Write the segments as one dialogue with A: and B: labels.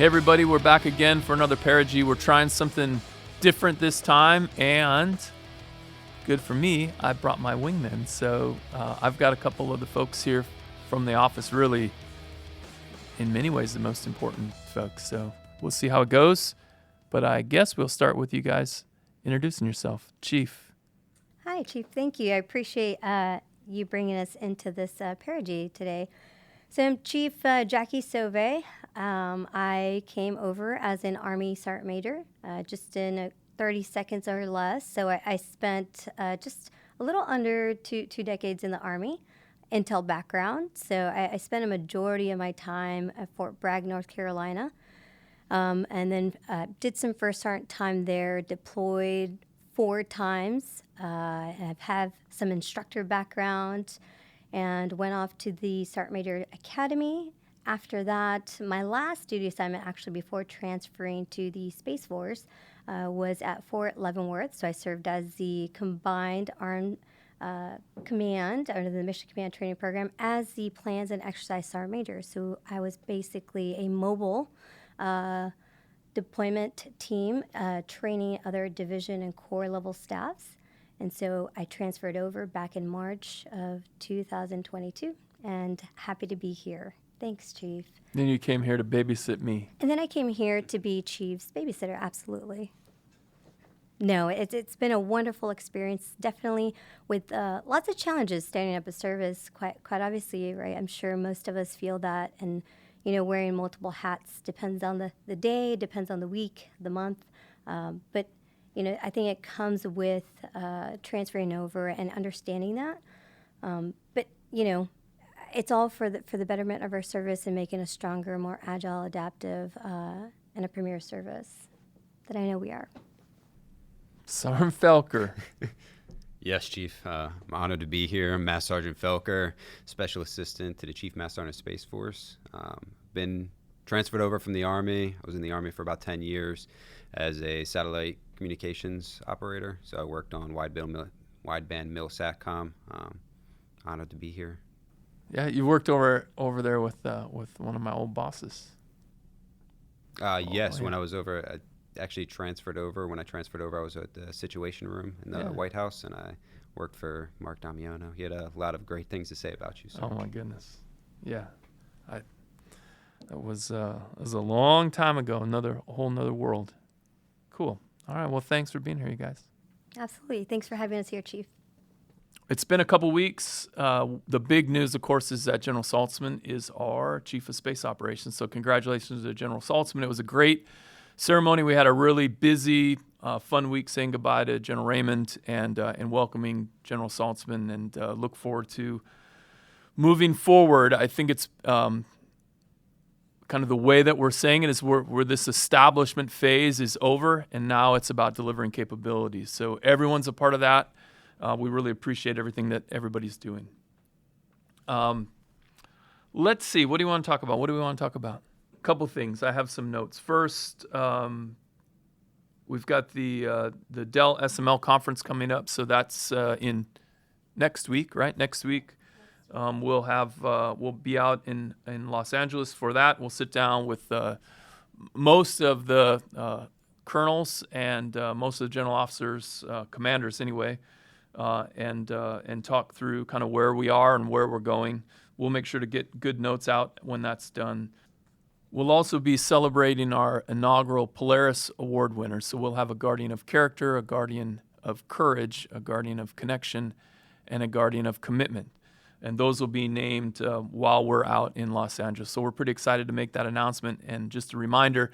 A: Hey everybody, we're back again for another Perigee. We're trying something different this time, and good for me, I brought my wingmen. So I've got a couple of the folks here from the office, really, in many ways, the most important folks. So we'll see how it goes, but I guess we'll start with you guys introducing yourself. Chief.
B: Hi, Chief. Thank you. I appreciate you bringing us into this Perigee today. So I'm Chief Jackie Sauvé. I came over as an Army Sergeant Major, just in 30 seconds or less. So I spent just a little under two decades in the Army, intel background. So I spent a majority of my time at Fort Bragg, North Carolina, and then did some first sergeant time there, deployed 4 times. I have some instructor background and went off to the Sergeant Major Academy. After that, my last duty assignment, actually before transferring to the Space Force, was at Fort Leavenworth. So I served as the Combined Armed Command under the Mission Command Training Program as the Plans and Exercise Sergeant Major. So I was basically a mobile deployment team training other division and corps level staffs. And so I transferred over back in March of 2022, and happy to be here. Thanks, Chief.
A: Then you came here to babysit me.
B: And then I came here to be Chief's babysitter, absolutely. No, it's been a wonderful experience, definitely with lots of challenges standing up a service, quite obviously, right? I'm sure most of us feel that, and wearing multiple hats depends on the day, depends on the week, the month, but I think it comes with transferring over and understanding that. But it's all for the betterment of our service and making us stronger, more agile, adaptive, and a premier service that I know we are.
A: Sergeant Felker.
C: Yes, Chief. I'm honored to be here. I'm Master Sergeant Felker, Special Assistant to the Chief Master Sergeant of Space Force. Been transferred over from the Army. I was in the Army for about 10 years as a satellite communications operator. So I worked on wideband MIL-SATCOM. Honored to be here.
A: Yeah, you worked over there with one of my old bosses.
C: Yes,
A: yeah.
C: when I was over, I actually transferred over. When I transferred over, I was at the Situation Room in the White House, and I worked for Mark Damiano. He had a lot of great things to say about you. So.
A: Oh my goodness, yeah, that was a long time ago. A whole nother world. Cool. All right. Well, thanks for being here, you guys.
B: Absolutely. Thanks for having us here, Chief.
A: It's been a couple weeks. The big news, of course, is that General Saltzman is our Chief of Space Operations. So congratulations to General Saltzman. It was a great ceremony. We had a really busy, fun week saying goodbye to General Raymond and welcoming General Saltzman, and look forward to moving forward. I think it's kind of the way that we're saying it is where this establishment phase is over, and now it's about delivering capabilities. So everyone's a part of that. We really appreciate everything that everybody's doing. Let's see. What do you want to talk about? A couple things. I have some notes. First, we've got the Dell SML conference coming up. So that's in next week, right? Next week. We'll be out in Los Angeles for that. We'll sit down with most of the colonels and most of the general officers, commanders anyway, and talk through kind of where we are and where we're going. We'll make sure to get good notes out when that's done. We'll also be celebrating our inaugural Polaris Award winners. So we'll have a Guardian of Character, a Guardian of Courage, a Guardian of Connection, and a Guardian of Commitment. And those will be named while we're out in Los Angeles. So we're pretty excited to make that announcement. And just a reminder,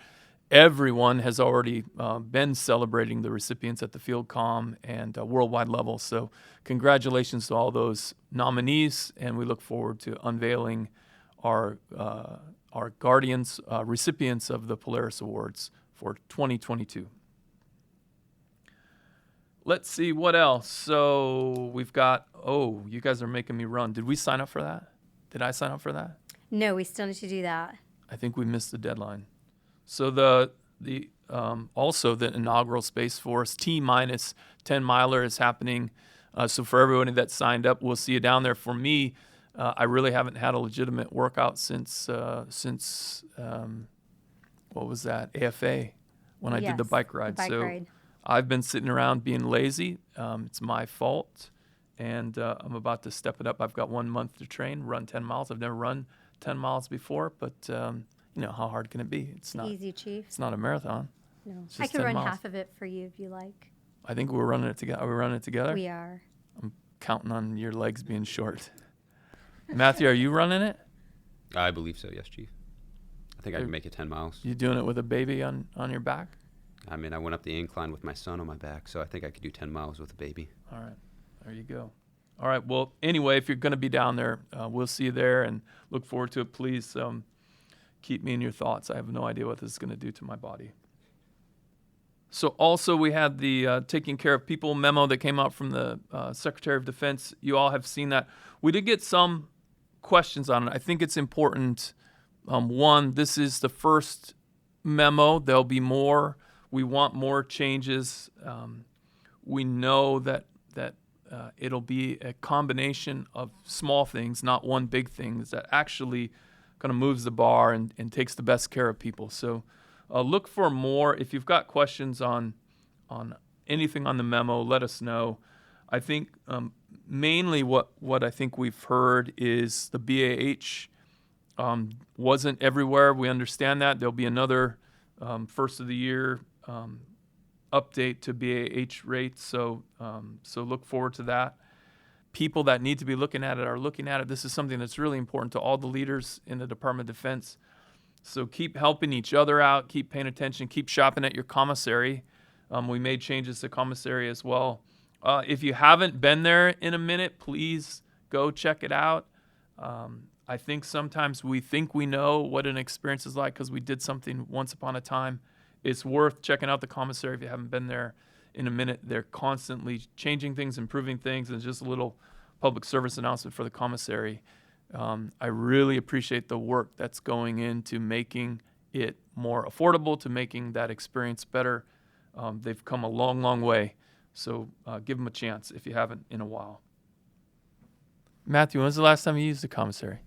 A: everyone has already been celebrating the recipients at the Field Comm and worldwide level. So congratulations to all those nominees, and we look forward to unveiling our Guardians, recipients of the Polaris Awards for 2022. Let's see what else. So we've got, you guys are making me run. Did we sign up for that? Did I sign up for that?
B: No, we still need to do that.
A: I think we missed the deadline. So also the inaugural Space Force T-minus 10 miler is happening. So for everybody that signed up, we'll see you down there. For me, I really haven't had a legitimate workout since what was that, AFA, when I did the
B: Yes,
A: bike ride. So I've been sitting around being lazy. It's my fault, and I'm about to step it up. I've got 1 month to train, run 10 miles. I've never run 10 miles before, but how hard can it be? It's not
B: easy, Chief.
A: It's not a marathon.
B: No,
A: It's
B: I
A: just
B: can
A: 10
B: run
A: miles.
B: half of it for you if you like.
A: I think we're running it together. Are we running it together?
B: We are.
A: I'm counting on your legs being short. Matthew, are you running it?
C: I believe so, yes, Chief. I think I can make it 10 miles.
A: You doing it with a baby on your back?
C: I mean, I went up the incline with my son on my back, so I think I could do 10 miles with a baby.
A: All right. There you go. All right. Well, anyway, if you're going to be down there, we'll see you there and look forward to it. Please keep me in your thoughts. I have no idea what this is going to do to my body. So also we had the Taking Care of People memo that came out from the Secretary of Defense. You all have seen that. We did get some questions on it. I think it's important. One, this is the first memo. There'll be more. We want more changes. We know that it'll be a combination of small things, not one big thing, that actually kind of moves the bar and takes the best care of people. So look for more. If you've got questions on anything on the memo, let us know. I think mainly what I think we've heard is the BAH wasn't everywhere. We understand that. There'll be another first of the year update to BAH rates. So look forward to that. People that need to be looking at it are looking at it. This is something that's really important to all the leaders in the Department of Defense. So keep helping each other out, keep paying attention, keep shopping at your commissary. We made changes to commissary as well. If you haven't been there in a minute, please go check it out. I think sometimes we think we know what an experience is like because we did something once upon a time. It's worth checking out the commissary if you haven't been there in a minute. They're constantly changing things, improving things, and just a little public service announcement for the commissary. I really appreciate the work that's going into making it more affordable, to making that experience better. They've come a long, long way. So give them a chance if you haven't in a while. Matthew, when's the last time you used the commissary?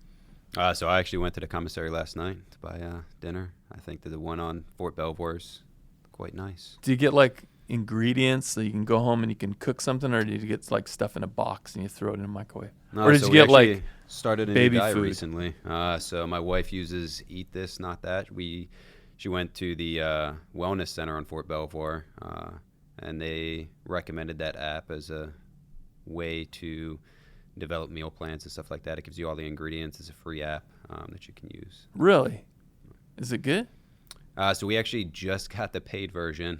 C: So I actually went to the commissary last night to buy dinner. I think that the one on Fort Belvoir is quite nice.
A: Do you get like ingredients so you can go home and you can cook something, or do you get like stuff in a box and you throw it in a microwave?
C: No,
A: or did
C: so
A: you
C: we
A: get
C: actually
A: like
C: started a
A: baby
C: new diet
A: food
C: recently? So my wife uses Eat This, Not That. She went to the wellness center on Fort Belvoir, and they recommended that app as a way to develop meal plans and stuff like that. It gives you all the ingredients. It's a free app that you can use.
A: Really? Is it good?
C: So we actually just got the paid version.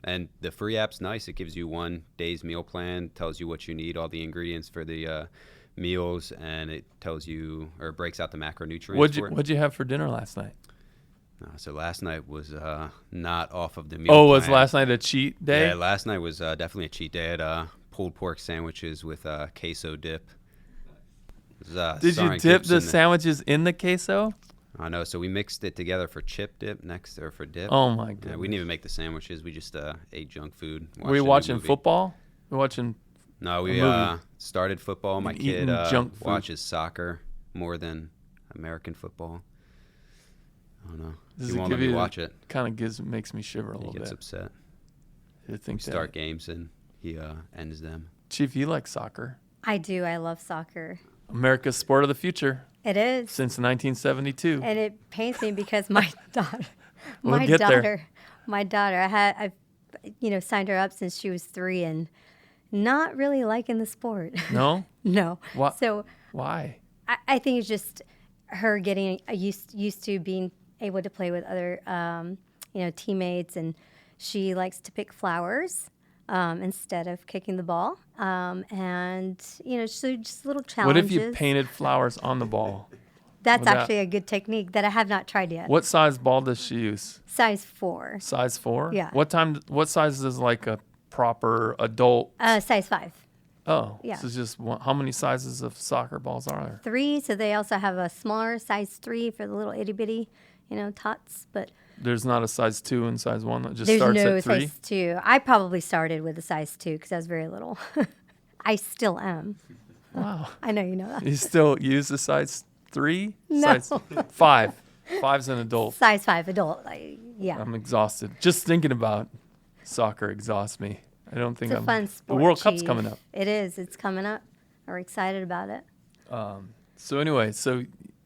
C: And the free app's nice. It gives you 1 day's meal plan, tells you what you need, all the ingredients for the meals, and it tells you, or breaks out the macronutrients.
A: What'd you have for dinner last night?
C: So last night was not off of the meal
A: Oh, was
C: plan.
A: last night a cheat day?
C: Yeah, last night was definitely a cheat day. I had pulled pork sandwiches with queso dip.
A: Did you dip the sandwiches in the queso?
C: I know. So we mixed it together for chip dip for dip.
A: Oh, my goodness.
C: Yeah, we didn't even make the sandwiches. We just ate junk food.
A: Were you watching football? We're watching.
C: No, we started football. My kid watches soccer more than American football. I don't know. He won't let me watch it.
A: Kind of makes me shiver a little bit.
C: He gets upset.
A: I think
C: start games and he ends them.
A: Chief, you like soccer?
B: I do. I love soccer.
A: America's sport of the future.
B: It is.
A: Since 1972.
B: And it pains me because my daughter, I've signed her up since she was 3 and not really liking the sport.
A: No?
B: No.
A: So why?
B: I think it's just her getting used to being able to play with other teammates, and she likes to pick flowers instead of kicking the ball. So just little challenges.
A: What if you painted flowers on the ball?
B: That's actually a good technique that I have not tried yet.
A: What size ball does she use?
B: Size 4.
A: Size 4?
B: Yeah.
A: What size is like a proper adult?
B: Size 5.
A: Oh,
B: yeah.
A: So just how many sizes of soccer balls are there?
B: 3. So they also have a smaller size 3 for the little itty bitty, tots. But
A: there's not a size 2 and size 1 that just
B: there's
A: starts
B: no
A: at 3?
B: Size 2. I probably started with a size 2 because I was very little. I still am.
A: Wow.
B: I know you know that.
A: You still use a size 3?
B: No.
A: Size 5? 5's an adult.
B: Size 5 adult. Yeah.
A: I'm exhausted. Just thinking about soccer exhausts me. I don't think
B: It's a fun sport.
A: The World Cup's
B: Chief.
A: coming up.
B: It is. It's coming up. We're excited about it.
A: So anyway,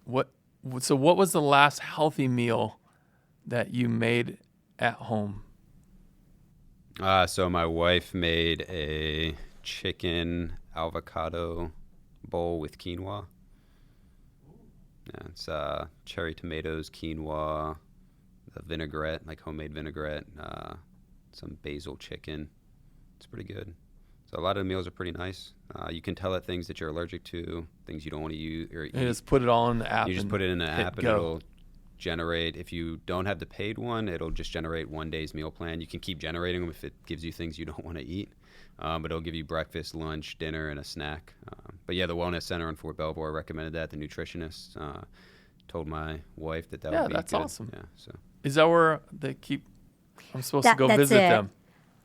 A: what was the last healthy meal that you made at home?
C: So my wife made a chicken avocado bowl with quinoa. Yeah, it's cherry tomatoes, quinoa, a vinaigrette, like homemade vinaigrette, some basil chicken. It's pretty good. So a lot of the meals are pretty nice. You can tell it things that you're allergic to, things you don't want to use. Or
A: You just put it all in the app.
C: you just put it in the app and
A: go.
C: it'll generate. If you don't have the paid one, it'll just generate one day's meal plan. You can keep generating them if it gives you things you don't want to eat. But it'll give you breakfast, lunch, dinner, and a snack. But yeah, the Wellness Center in Fort Belvoir recommended that. The nutritionist told my wife that would be good.
A: that's awesome.
C: Yeah, so.
A: Is that where they keep? I'm supposed to go
B: That's
A: visit
B: it.
A: them.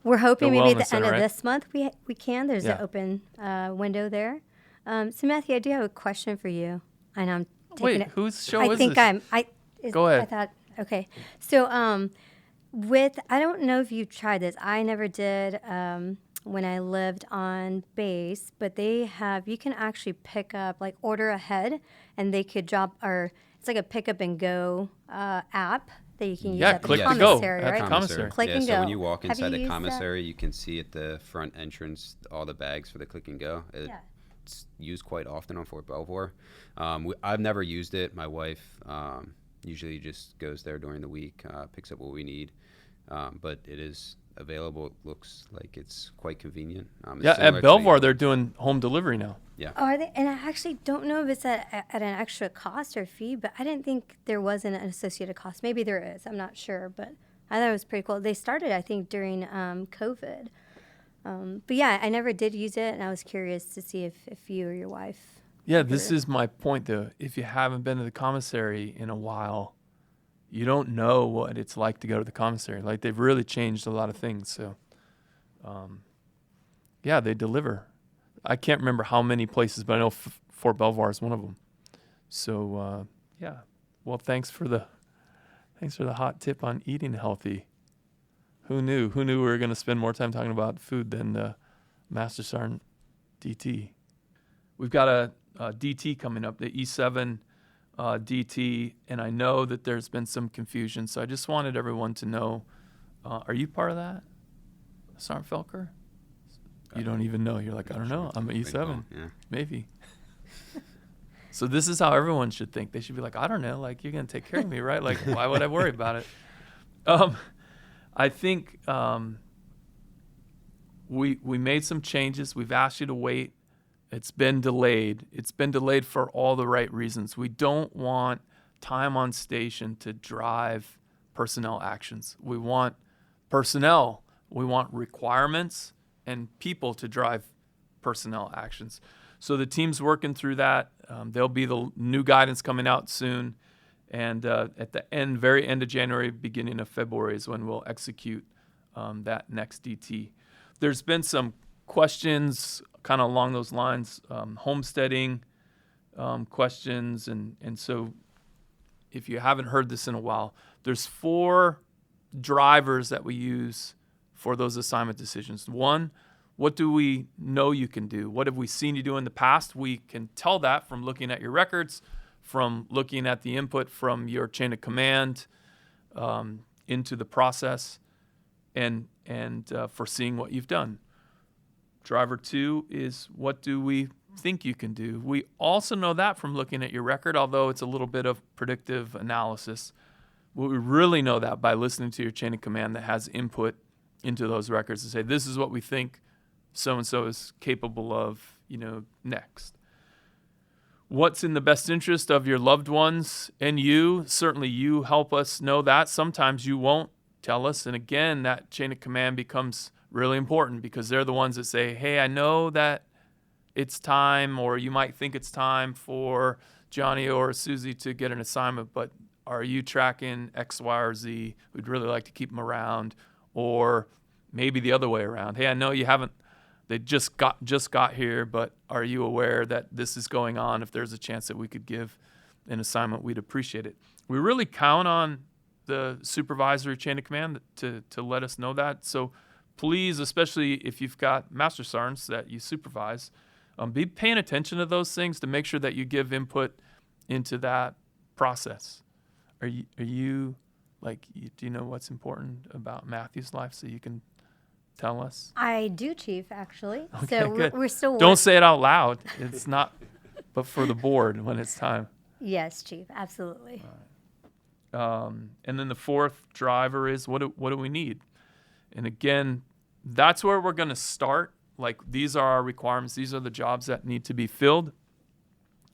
B: We're hoping
A: The
B: maybe at
A: Wellness
B: the end
A: Center,
B: of
A: right?
B: this month we can. There's
A: Yeah.
B: an open window there. So Matthew, I do have a question for you. I know I'm taking
A: Wait,
B: it.
A: whose show
B: I
A: is
B: think
A: this? Go ahead.
B: I thought okay. So I don't know if you've tried this. I never did when I lived on base, but you can actually pick up, like order ahead, and they could drop, or it's like a pick up and go app that you can use
A: Yeah,
B: at the
A: click to go
B: commissary,
A: at the
B: right?
A: commissary.
B: Click
C: yeah,
B: and
C: so
B: go.
C: when you walk
B: Have
C: inside
B: you
C: the
B: used that?
C: commissary, you can see at the front entrance all the bags for the click and go.
B: Yeah.
C: It's used quite often on Fort Belvoir. I've never used it. My wife usually just goes there during the week, picks up what we need. But it is available. It looks like it's quite convenient. It's
A: Yeah,
C: similar
A: at
C: to
A: Belvoir
C: the-
A: they're doing home delivery now.
C: Yeah.
B: Oh, are they? And I actually don't know if it's at an extra cost or fee, but I didn't think there was an associated cost. Maybe there is. I'm not sure, but I thought it was pretty cool. They started, I think, during COVID. But yeah, I never did use it, and I was curious to see if you or your wife.
A: Yeah, this is my point though. If you haven't been to the commissary in a while, you don't know what it's like to go to the commissary. Like they've really changed a lot of things. So, yeah, they deliver. I can't remember how many places, but I know Fort Belvoir is one of them. So, yeah. Well, thanks for the hot tip on eating healthy. Who knew? Who knew we were going to spend more time talking about food than Master Sergeant DT? We've got a DT coming up, the E7 DT, and I know that there's been some confusion, so I just wanted everyone to know, are you part of that, Sergeant Felker? You don't even know. You're like, I don't know. I'm an E7.
C: Yeah.
A: Maybe. So this is how everyone should think. They should be like, I don't know. Like, you're going to take care of me, right? Like, why would I worry about it? I think we made some changes. We've asked you to wait. It's been delayed. It's been delayed for all the right reasons. We don't want time on station to drive personnel actions. We want personnel. We want requirements and people to drive personnel actions. So the team's working through that. There'll be the new guidance coming out soon. And at the very end of January, beginning of February is when we'll execute that next DT. There's been some questions kind of along those lines, homesteading questions. And so if you haven't heard this in a while, there's 4 drivers that we use for those assignment decisions. 1, what do we know you can do? What have we seen you do in the past? We can tell that from looking at your records, from looking at the input from your chain of command into the process, and foreseeing what you've done. Driver 2 is, what do we think you can do? We also know that from looking at your record, although it's a little bit of predictive analysis. We really know that by listening to your chain of command that has input into those records to say, this is what we think so-and-so is capable of, next. What's in the best interest of your loved ones and you? Certainly you help us know that. Sometimes you won't tell us. And again, that chain of command becomes really important because they're the ones that say, hey, I know that it's time, or you might think it's time for Johnny or Susie to get an assignment, but are you tracking X, Y, or Z? We'd really like to keep them around. Or maybe the other way around. Hey, I know you haven't, they just got here, but are you aware that this is going on? If there's a chance that we could give an assignment, we'd appreciate it. We really count on the supervisory chain of command to let us know that. So please, especially if you've got master sergeants that you supervise, be paying attention to those things to make sure that you give input into that process. Are you do you know what's important about Matthew's life so you can tell us?
B: I do, Chief, actually.
A: Okay,
B: So
A: good.
B: we're still
A: Don't say it out loud. It's not, but for the board when it's time.
B: Yes, Chief, absolutely.
A: And then the fourth driver is what do we need? And again, that's where we're going to start. Like, these are our requirements. These are the jobs that need to be filled.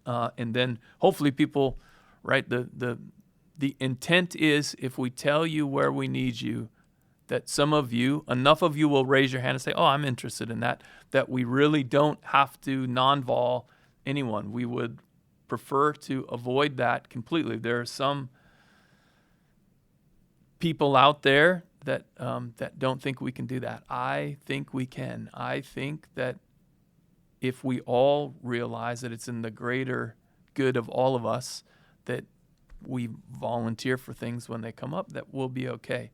A: And then hopefully people, right, the intent is if we tell you where we need you, that enough of you will raise your hand and say, oh, I'm interested in that we really don't have to non-vol anyone. We would prefer to avoid that completely. There are some people out there that don't think we can do that. I think we can. I think that if we all realize that it's in the greater good of all of us, that we volunteer for things when they come up, that we'll be okay.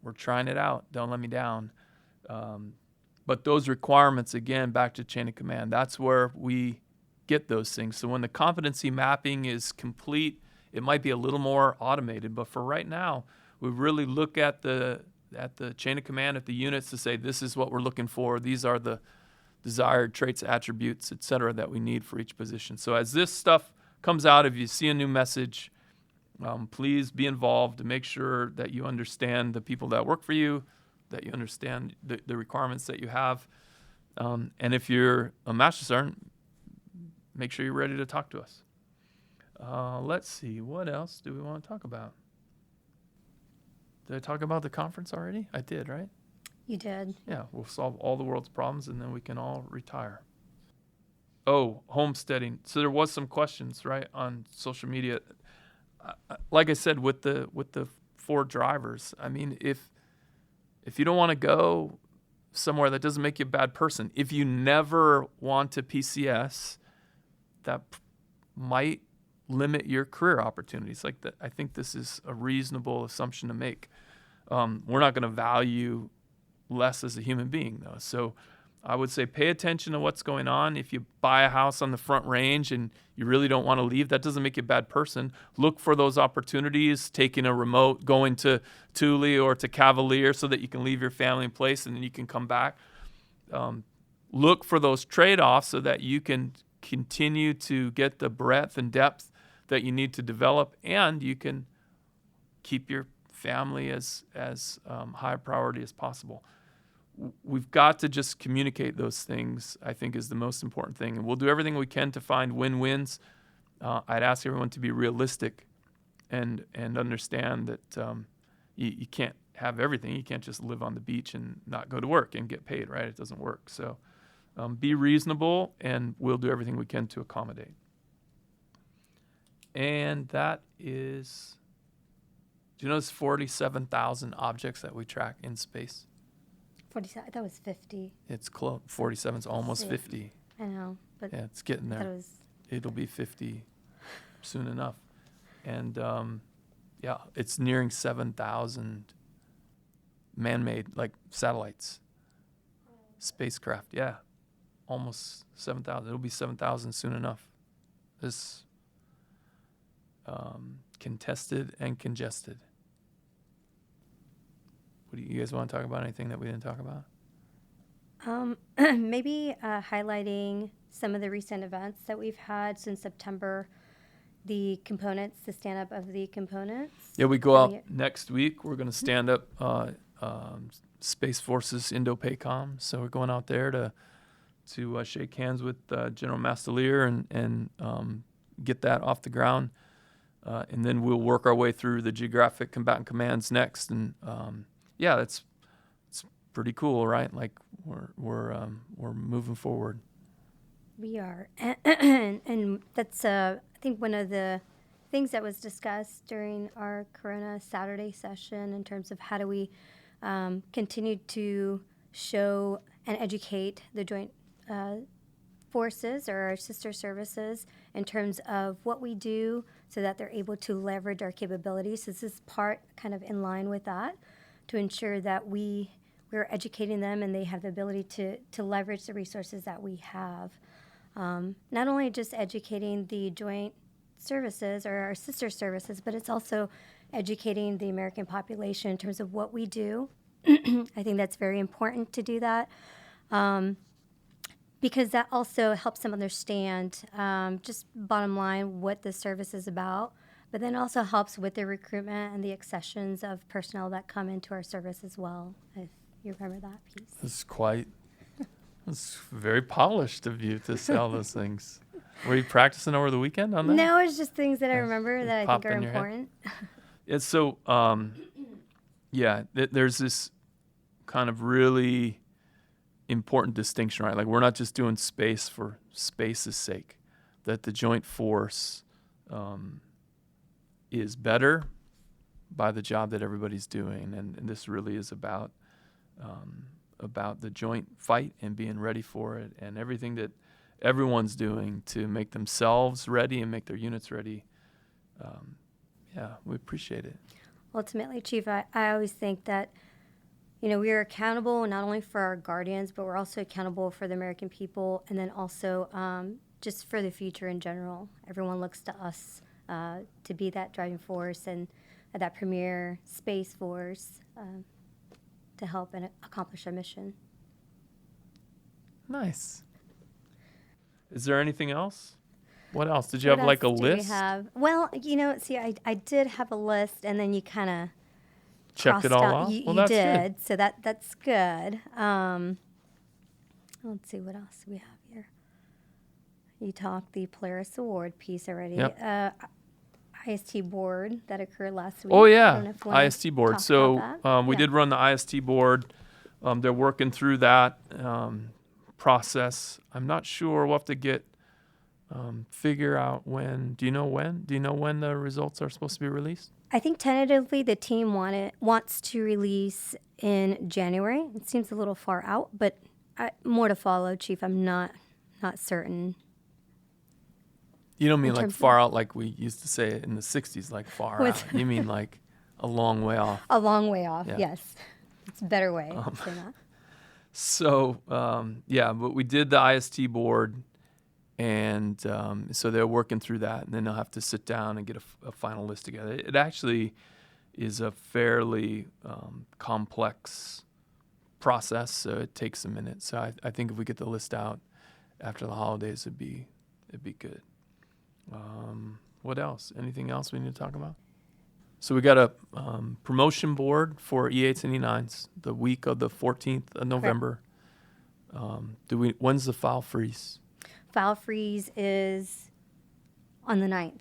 A: We're trying it out. Don't let me down. But those requirements, again, back to chain of command, that's where we get those things. So when the competency mapping is complete, it might be a little more automated. But for right now, we really look at the chain of command, at the units to say, this is what we're looking for. These are the desired traits, attributes, et cetera, that we need for each position. So as this stuff comes out, if you see a new message, please be involved to make sure that you understand the people that work for you, that you understand the requirements that you have. And if you're a master sergeant, make sure you're ready to talk to us. Let's see, what else do we want to talk about? Did I talk about the conference already? I did, right?
B: You did.
A: Yeah, we'll solve all the world's problems and then we can all retire. Oh, homesteading. So there was some questions, right, on social media. Like I said, with the 4 drivers, I mean, if you don't want to go somewhere, that doesn't make you a bad person. If you never want to PCS, that might limit your career opportunities. Like that, I think this is a reasonable assumption to make. We're not going to value less as a human being, though. So I would say pay attention to what's going on. If you buy a house on the Front Range and you really don't want to leave, that doesn't make you a bad person. Look for those opportunities, taking a remote, going to Thule or to Cavalier so that you can leave your family in place and then you can come back. Look for those trade-offs so that you can continue to get the breadth and depth that you need to develop, and you can keep your family as high a priority as possible. We've got to just communicate those things, I think, is the most important thing. And we'll do everything we can to find win-wins. I'd ask everyone to be realistic and understand that you can't have everything. You can't just live on the beach and not go to work and get paid, right? It doesn't work. So be reasonable, and we'll do everything we can to accommodate. And that is, do you know there's 47,000 objects that we track in space?
B: 47. I thought it was 50.
A: It's close. 47 is almost 50.
B: I know, but
A: Yeah, it's getting
B: I thought it
A: there.
B: was.
A: It'll be 50 soon enough. And yeah, it's nearing 7,000 man-made, like satellites, spacecraft. Yeah, almost 7,000. It'll be 7,000 soon enough. This contested and congested. What do you guys want to talk about? Anything that we didn't talk about?
B: Maybe highlighting some of the recent events that we've had since September, the components, the stand-up of the components.
A: Yeah, we go out next week. We're going to stand up Space Forces Indo-PACOM. So we're going out there to shake hands with General Mastelier and get that off the ground. And then we'll work our way through the geographic combatant commands next. And yeah, it's pretty cool, right? Like we're moving forward.
B: We are, and that's I think one of the things that was discussed during our Corona Saturday session in terms of how do we continue to show and educate the Joint forces or our sister services in terms of what we do so that they're able to leverage our capabilities. So this is part kind of in line with that to ensure that we're educating them and they have the ability to leverage the resources that we have. Not only just educating the joint services or our sister services, but it's also educating the American population in terms of what we do. I think that's very important to do that. Because that also helps them understand, just bottom line, what the service is about, but then also helps with the recruitment and the accessions of personnel that come into our service as well, if you remember that piece.
A: It's very polished of you to say all those things. Were you practicing over the weekend on that?
B: No, it's just things that I remember that I think are
A: in your head?
B: important.
A: Yeah, so, there's this kind of really important distinction, right? Like, we're not just doing space for space's sake, that the joint force is better by the job that everybody's doing. And this really is about the joint fight and being ready for it and everything that everyone's doing to make themselves ready and make their units ready. We appreciate it.
B: Ultimately, Chief, I always think that, we are accountable not only for our guardians, but we're also accountable for the American people, and then also just for the future in general. Everyone looks to us to be that driving force and that premier space force to help and accomplish our mission.
A: Nice. Is there anything else? What else? Did you have like a list?
B: Well, see, I did have a list, and then you kind of
A: checked it all off?
B: You
A: That's
B: did,
A: good.
B: so that's good. Let's see, what else do we have here? You talked the Polaris Award piece already.
A: Yep.
B: IST board that occurred last week.
A: Oh,
B: I
A: yeah,
B: don't know if you wanna
A: IST board.
B: talk
A: So
B: about that.
A: we did run the IST board. They're working through that process. I'm not sure. We'll have to figure out when. Do you know when? Do you know when the results are supposed to be released?
B: I think tentatively the team wants to release in January. It seems a little far out, but more to follow, Chief. I'm not certain.
A: You don't mean like far out like we used to say it in the 60s, like far out. You mean like a long way off.
B: A long way off,
A: Yeah.
B: yes. It's a better way to say that.
A: So, but we did the IST board, and so they're working through that, and then they'll have to sit down and get a final list together. It actually is a fairly complex process, so it takes a minute. So I think if we get the list out after the holidays, it'd be good. What else? Anything else we need to talk about? So we got a promotion board for E8s and E9s the week of the 14th of November. When's the file freeze?
B: File freeze is on the 9th.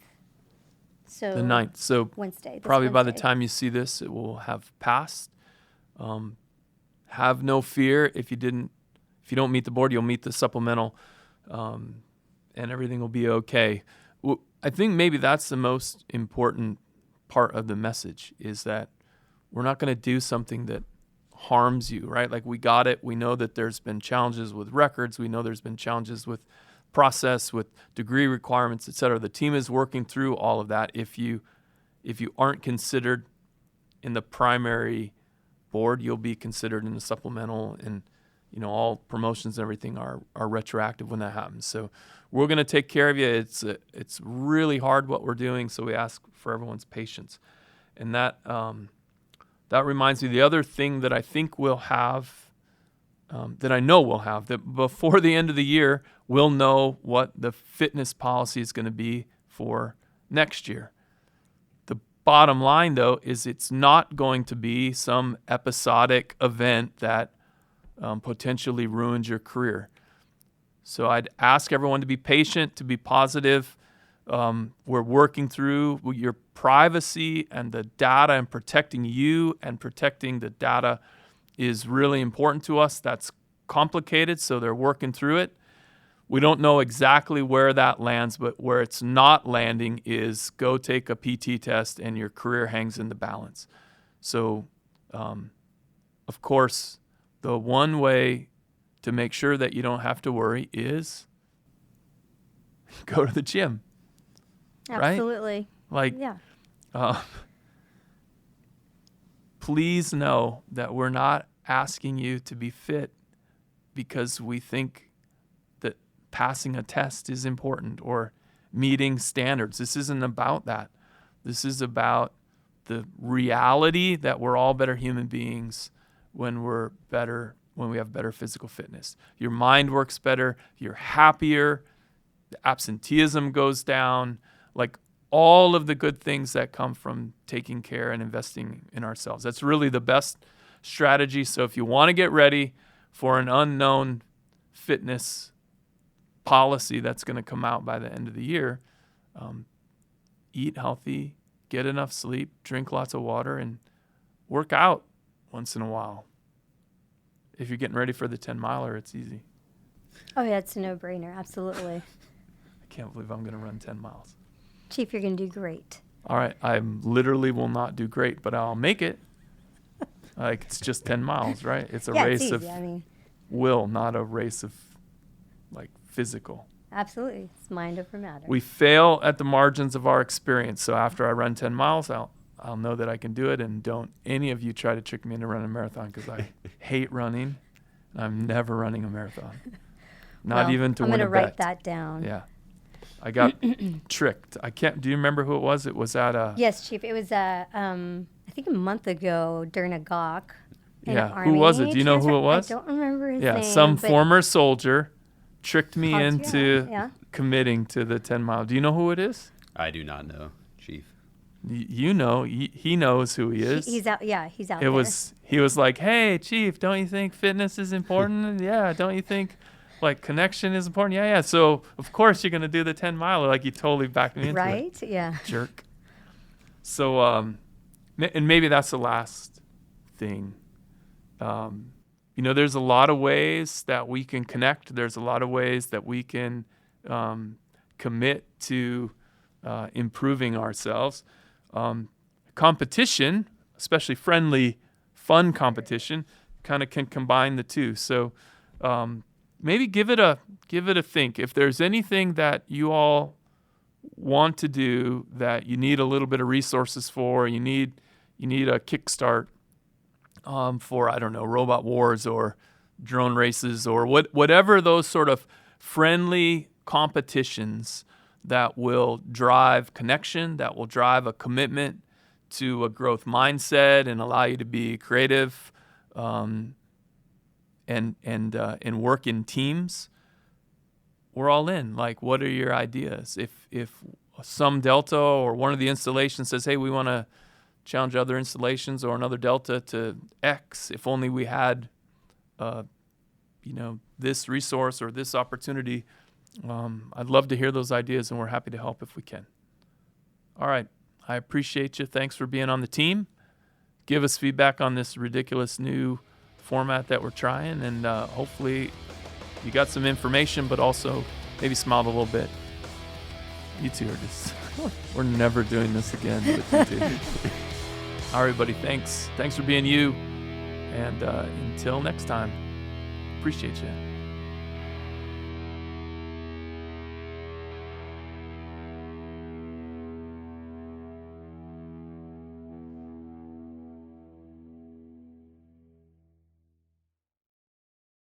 B: So
A: The 9th. So
B: Wednesday.
A: Probably by the time you see this, it will have passed. Have no fear. If you don't meet the board, you'll meet the supplemental, and everything will be okay. I think maybe that's the most important part of the message, is that we're not going to do something that harms you, right? Like, we got it. We know that there's been challenges with records. We know there's been challenges with process, with degree requirements, et cetera. The team is working through all of that. If you aren't considered in the primary board, you'll be considered in the supplemental, and all promotions and everything are retroactive when that happens. So we're going to take care of you. It's really hard what we're doing, so we ask for everyone's patience. And that reminds me, the other thing that I think we'll have, that I know we'll have, that before the end of the year, we'll know what the fitness policy is going to be for next year. The bottom line, though, is it's not going to be some episodic event that potentially ruins your career. So I'd ask everyone to be patient, to be positive. We're working through your privacy and the data, and protecting you and protecting the data is really important to us. That's complicated, so they're working through it. We don't know exactly where that lands, but where it's not landing is go take a PT test and your career hangs in the balance. So, of course, the one way to make sure that you don't have to worry is go to the gym. Right?
B: Absolutely.
A: Like,
B: Yeah.
A: Please know that we're not asking you to be fit because we think that passing a test is important or meeting standards. This isn't about that. This is about the reality that we're all better human beings when we have better physical fitness. Your mind works better, you're happier, the absenteeism goes down, like all of the good things that come from taking care and investing in ourselves. That's really the best strategy. So if you want to get ready for an unknown fitness policy that's going to come out by the end of the year, eat healthy, get enough sleep, drink lots of water, and work out once in a while. If you're getting ready for the 10-miler, it's easy.
B: Oh, yeah, it's a no-brainer. Absolutely.
A: I can't believe I'm going to run 10 miles.
B: Chief, you're going to do great.
A: All right, I literally will not do great, but I'll make it. Like, it's just 10 miles, right? It's a race
B: it's
A: of
B: easy.
A: will, not a race of, like, physical.
B: Absolutely. It's mind over matter.
A: We fail at the margins of our experience. So after I run 10 miles, I'll know that I can do it. And don't any of you try to trick me into running a marathon, because I hate running. And I'm never running a marathon. Not even to
B: I'm
A: win a
B: going to
A: bet.
B: write that down.
A: Yeah. I got tricked. Do you remember who it was? It was at a...
B: Yes, Chief. It was, I think a month ago during a gawk.
A: Who was it? Do you know who it was?
B: I don't remember his name.
A: Yeah, some former soldier tricked me
B: Yeah.
A: into committing to the 10-mile. Do you know who it is?
C: I do not know, Chief.
A: You know, he knows who he is.
B: He's out. Yeah, he's out there.
A: He was like, "Hey, Chief, don't you think fitness is important? Yeah, don't you think like connection is important? Yeah. So of course you're gonna do the 10-miler." Like, he totally backed me into it.
B: Right? Yeah.
A: Jerk. So and maybe that's the last thing. There's a lot of ways that we can connect. There's a lot of ways that we can commit to improving ourselves. Competition, especially friendly, fun competition, kind of can combine the two. So maybe give it a think. If there's anything that you all want to do that you need a little bit of resources for, you need a kickstart for, I don't know, robot wars or drone races or whatever those sort of friendly competitions that will drive connection, that will drive a commitment to a growth mindset and allow you to be creative and work in teams. We're all in. Like, what are your ideas? If some Delta or one of the installations says, "Hey, we want to challenge other installations or another Delta to X," if only we had, this resource or this opportunity, I'd love to hear those ideas, and we're happy to help if we can. All right. I appreciate you. Thanks for being on the team. Give us feedback on this ridiculous new format that we're trying, and hopefully you got some information, but also maybe smiled a little bit. You two are just, we're never doing this again, but you two. All right, everybody, thanks. Thanks for being you, and until next time, appreciate you.